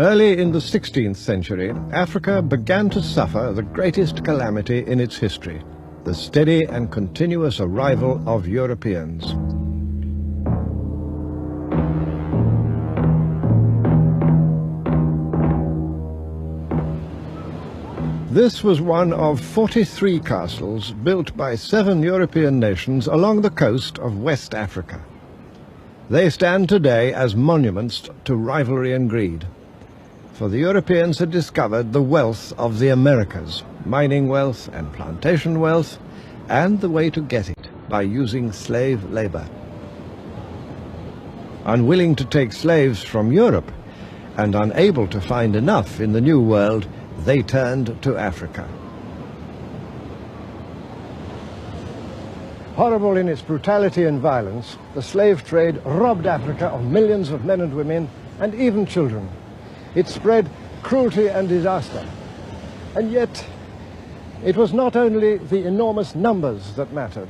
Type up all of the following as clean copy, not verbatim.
Early in the 16th century, Africa began to suffer the greatest calamity in its history, the steady and continuous arrival of Europeans. This was one of 43 castles built by 7 European nations along the coast of West Africa. They stand today as monuments to rivalry and greed. For the Europeans had discovered the wealth of the Americas, mining wealth and plantation wealth, and the way to get it by using slave labor. Unwilling to take slaves from Europe and unable to find enough in the New World, they turned to Africa. Horrible in its brutality and violence, the slave trade robbed Africa of millions of men and women and even children. It spread cruelty and disaster. And yet, it was not only the enormous numbers that mattered.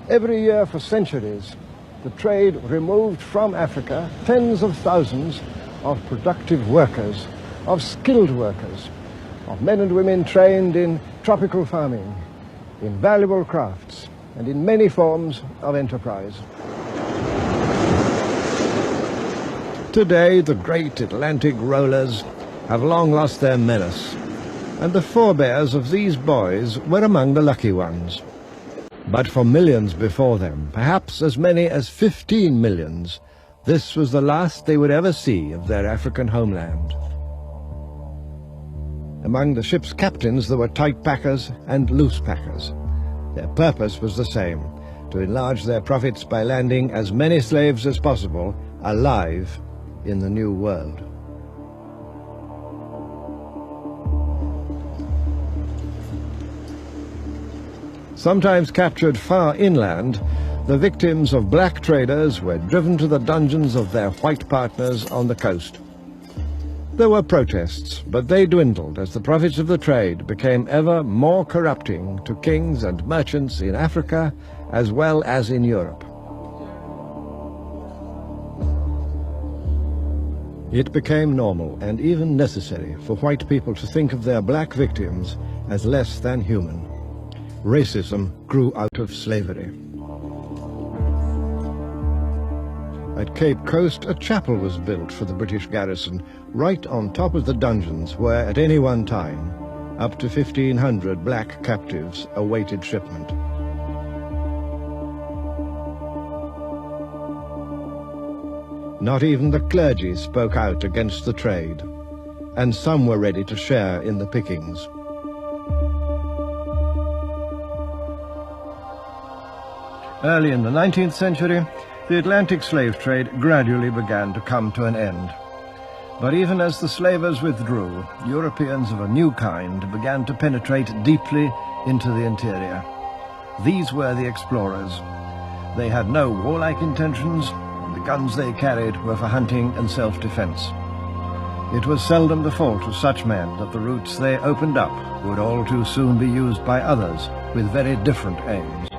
Every year for centuries, the trade removed from Africa tens of thousands of productive workers, of skilled workers, of men and women trained in tropical farming, in valuable crafts, and in many forms of enterprise. Today, the great Atlantic rollers have long lost their menace, and the forebears of these boys were among the lucky ones. But for millions before them, perhaps as many as 15 millions, this was the last they would ever see of their African homeland. Among the ship's captains there were tight packers and loose packers. Their purpose was the same, to enlarge their profits by landing as many slaves as possible alive in the New World. Sometimes captured far inland, the victims of black traders were driven to the dungeons of their white partners on the coast. There were protests, but they dwindled as the profits of the trade became ever more corrupting to kings and merchants in Africa as well as in Europe. It became normal and even necessary for white people to think of their black victims as less than human. Racism grew out of slavery. At Cape Coast, a chapel was built for the British garrison, right on top of the dungeons where, at any one time, up to 1,500 black captives awaited shipment. Not even the clergy spoke out against the trade, and some were ready to share in the pickings. Early in the 19th century, the Atlantic slave trade gradually began to come to an end. But even as the slavers withdrew, Europeans of a new kind began to penetrate deeply into the interior. These were the explorers. They had no warlike intentions, and the guns they carried were for hunting and self-defense. It was seldom the fault of such men that the routes they opened up would all too soon be used by others with very different aims.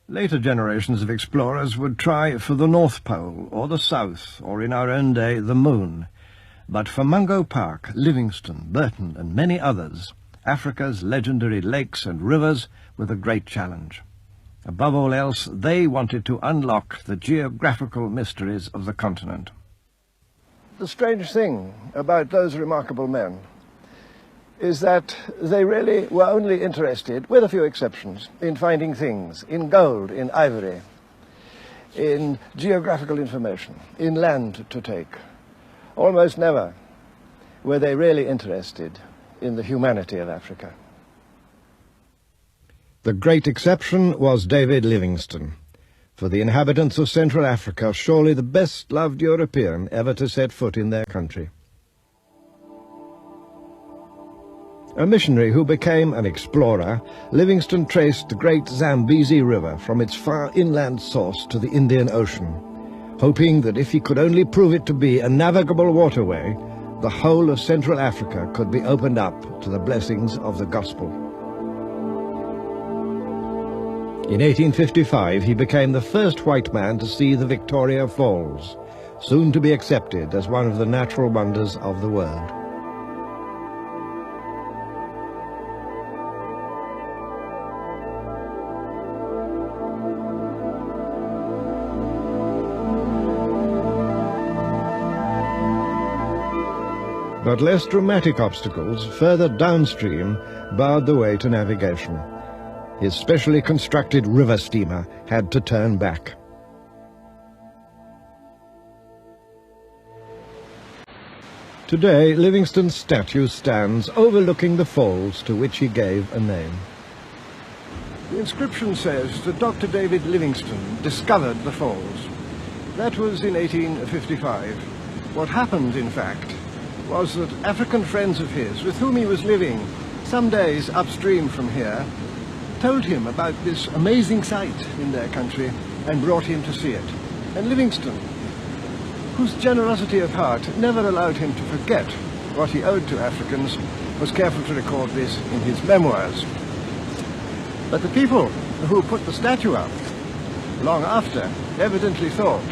Later generations of explorers would try for the North Pole, or the South, or in our own day, the Moon. But for Mungo Park, Livingstone, Burton, and many others, Africa's legendary lakes and rivers were the great challenge. Above all else, they wanted to unlock the geographical mysteries of the continent. The strange thing about those remarkable men is that they really were only interested, with a few exceptions, in finding things, in gold, in ivory, in geographical information, in land to take. Almost never were they really interested in the humanity of Africa. The great exception was David Livingstone. For the inhabitants of Central Africa, surely the best-loved European ever to set foot in their country. A missionary who became an explorer, Livingstone traced the great Zambezi River from its far inland source to the Indian Ocean, hoping that if he could only prove it to be a navigable waterway, the whole of Central Africa could be opened up to the blessings of the gospel. In 1855, he became the first white man to see the Victoria Falls, soon to be accepted as one of the natural wonders of the world. But less dramatic obstacles further downstream barred the way to navigation. His specially constructed river steamer had to turn back. Today, Livingstone's statue stands overlooking the falls to which he gave a name. The inscription says that Dr. David Livingstone discovered the falls. That was in 1855. What happened, in fact, was that African friends of his, with whom he was living some days upstream from here, told him about this amazing sight in their country and brought him to see it. And Livingstone, whose generosity of heart never allowed him to forget what he owed to Africans, was careful to record this in his memoirs. But the people who put the statue up long after evidently thought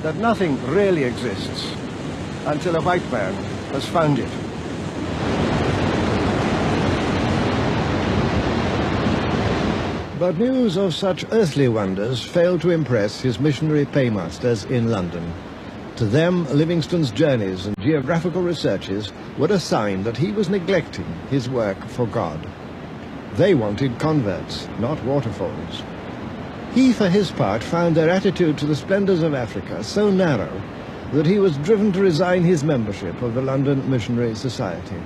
that nothing really exists until a white man has found it. But news of such earthly wonders failed to impress his missionary paymasters in London. To them, Livingstone's journeys and geographical researches were a sign that he was neglecting his work for God. They wanted converts, not waterfalls. He, for his part, found their attitude to the splendors of Africa so narrow that he was driven to resign his membership of the London Missionary Society.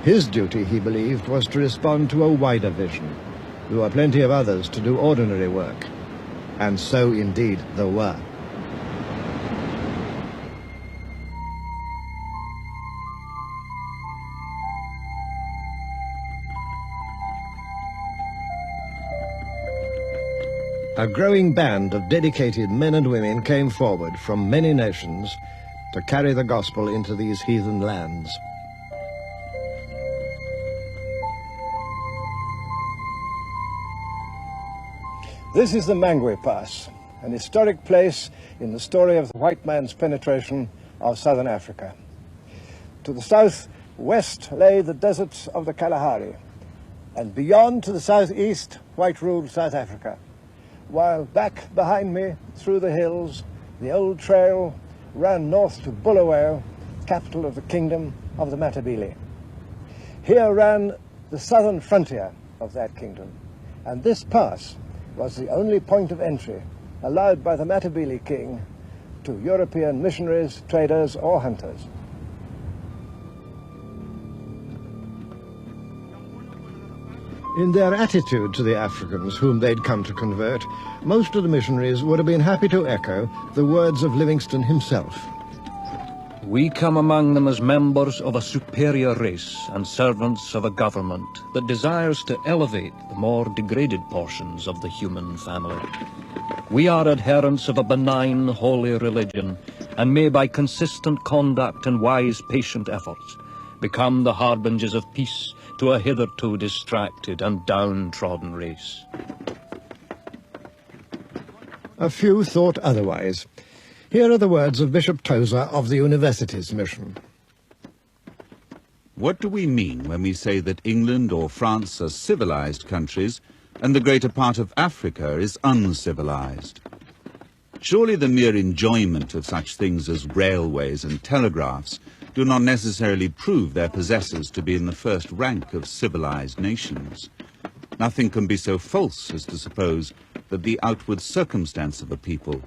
His duty, he believed, was to respond to a wider vision. There were plenty of others to do ordinary work, and so indeed there were. A growing band of dedicated men and women came forward from many nations to carry the gospel into these heathen lands. This is the Mangwe Pass, an historic place in the story of the white man's penetration of southern Africa. To the southwest lay the deserts of the Kalahari, and beyond to the southeast, white-ruled South Africa. While back behind me, through the hills, the old trail ran north to Bulawayo, capital of the kingdom of the Matabele. Here ran the southern frontier of that kingdom, and this pass was the only point of entry allowed by the Matabele king to European missionaries, traders, or hunters. In their attitude to the Africans whom they'd come to convert, most of the missionaries would have been happy to echo the words of Livingstone himself. We come among them as members of a superior race and servants of a government that desires to elevate the more degraded portions of the human family. We are adherents of a benign, holy religion, and may by consistent conduct and wise, patient efforts become the harbingers of peace to a hitherto distracted and downtrodden race. A few thought otherwise. Here are the words of Bishop Tozer of the Universities Mission. What do we mean when we say that England or France are civilized countries and the greater part of Africa is uncivilized? Surely the mere enjoyment of such things as railways and telegraphs do not necessarily prove their possessors to be in the first rank of civilized nations. Nothing can be so false as to suppose that the outward circumstance of a people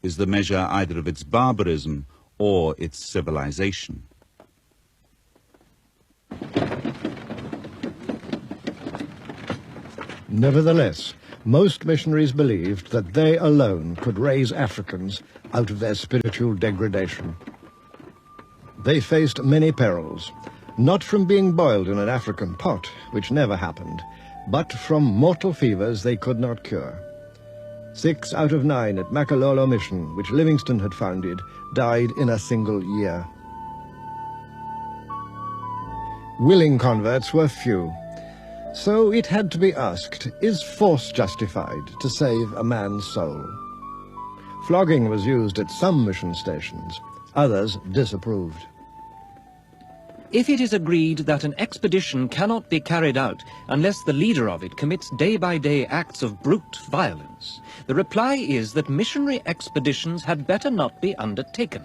is the measure either of its barbarism or its civilization. Nevertheless, most missionaries believed that they alone could raise Africans out of their spiritual degradation. They faced many perils, not from being boiled in an African pot, which never happened, but from mortal fevers they could not cure. 6 out of 9 at Makololo Mission, which Livingstone had founded, died in a single year. Willing converts were few. So it had to be asked, is force justified to save a man's soul? Flogging was used at some mission stations, others disapproved. If it is agreed that an expedition cannot be carried out unless the leader of it commits day-by-day acts of brute violence, the reply is that missionary expeditions had better not be undertaken.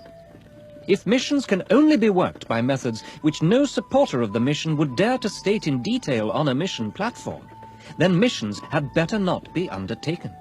If missions can only be worked by methods which no supporter of the mission would dare to state in detail on a mission platform, then missions had better not be undertaken.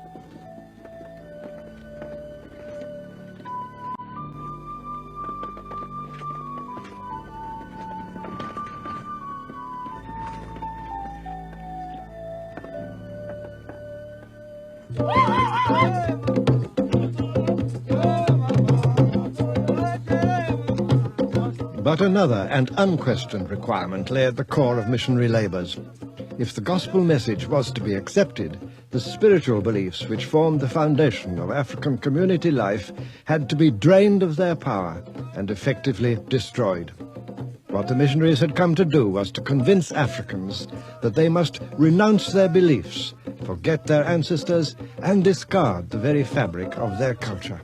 But another and unquestioned requirement lay at the core of missionary labours. If the gospel message was to be accepted, the spiritual beliefs which formed the foundation of African community life had to be drained of their power and effectively destroyed. What the missionaries had come to do was to convince Africans that they must renounce their beliefs, forget their ancestors, and discard the very fabric of their culture.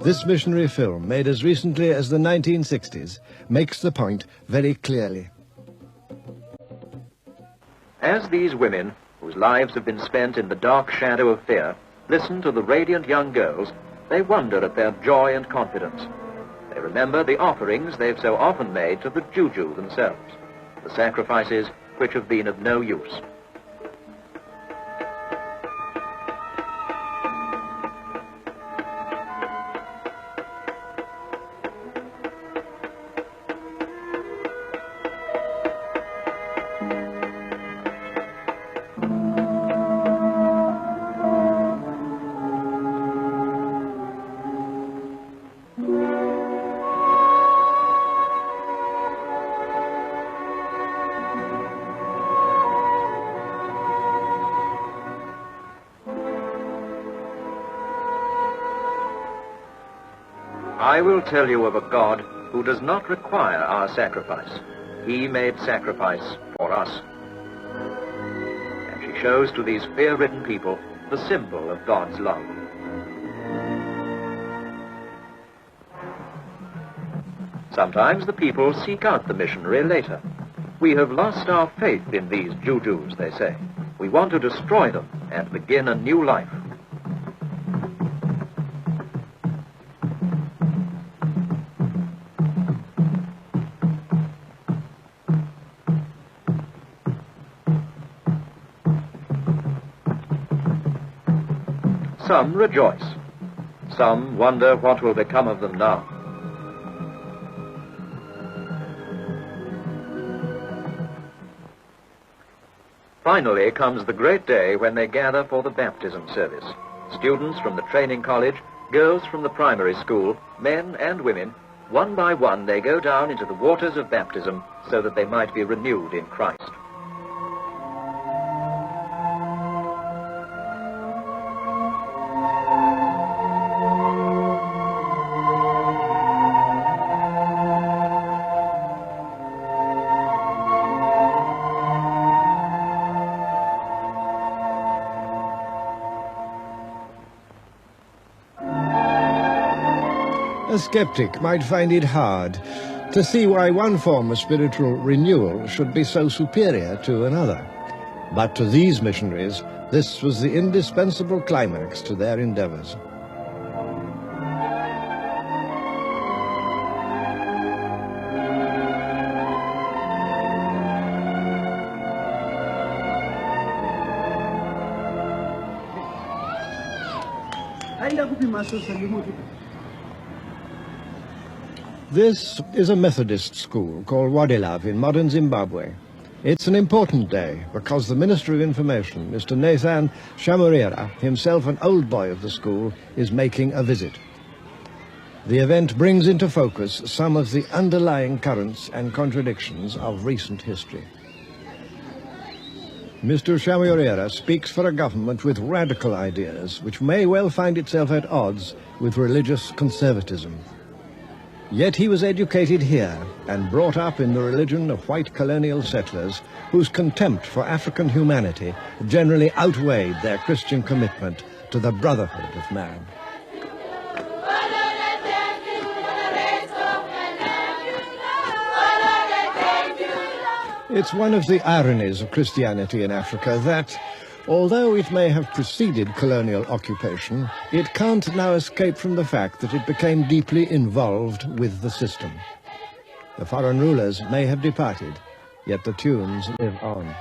This missionary film, made as recently as the 1960s, makes the point very clearly. As these women, whose lives have been spent in the dark shadow of fear, listen to the radiant young girls, they wonder at their joy and confidence. They remember the offerings they've so often made to the Juju themselves, the sacrifices which have been of no use. I will tell you of a God who does not require our sacrifice. He made sacrifice for us. And she shows to these fear-ridden people the symbol of God's love. Sometimes the people seek out the missionary later. We have lost our faith in these Jujus, they say. We want to destroy them and begin a new life. Some rejoice. Some wonder what will become of them now. Finally comes the great day when they gather for the baptism service. Students from the training college, girls from the primary school, men and women, one by one they go down into the waters of baptism so that they might be renewed in Christ. A skeptic might find it hard to see why one form of spiritual renewal should be so superior to another. But to these missionaries, this was the indispensable climax to their endeavors. This is a Methodist school called Wadilav in modern Zimbabwe. It's an important day because the Minister of Information, Mr. Nathan Chamorera, himself an old boy of the school, is making a visit. The event brings into focus some of the underlying currents and contradictions of recent history. Mr. Chamuirera speaks for a government with radical ideas, which may well find itself at odds with religious conservatism. Yet he was educated here and brought up in the religion of white colonial settlers whose contempt for African humanity generally outweighed their Christian commitment to the brotherhood of man. It's one of the ironies of Christianity in Africa that, although it may have preceded colonial occupation, it can't now escape from the fact that it became deeply involved with the system. The foreign rulers may have departed, yet the tunes live on.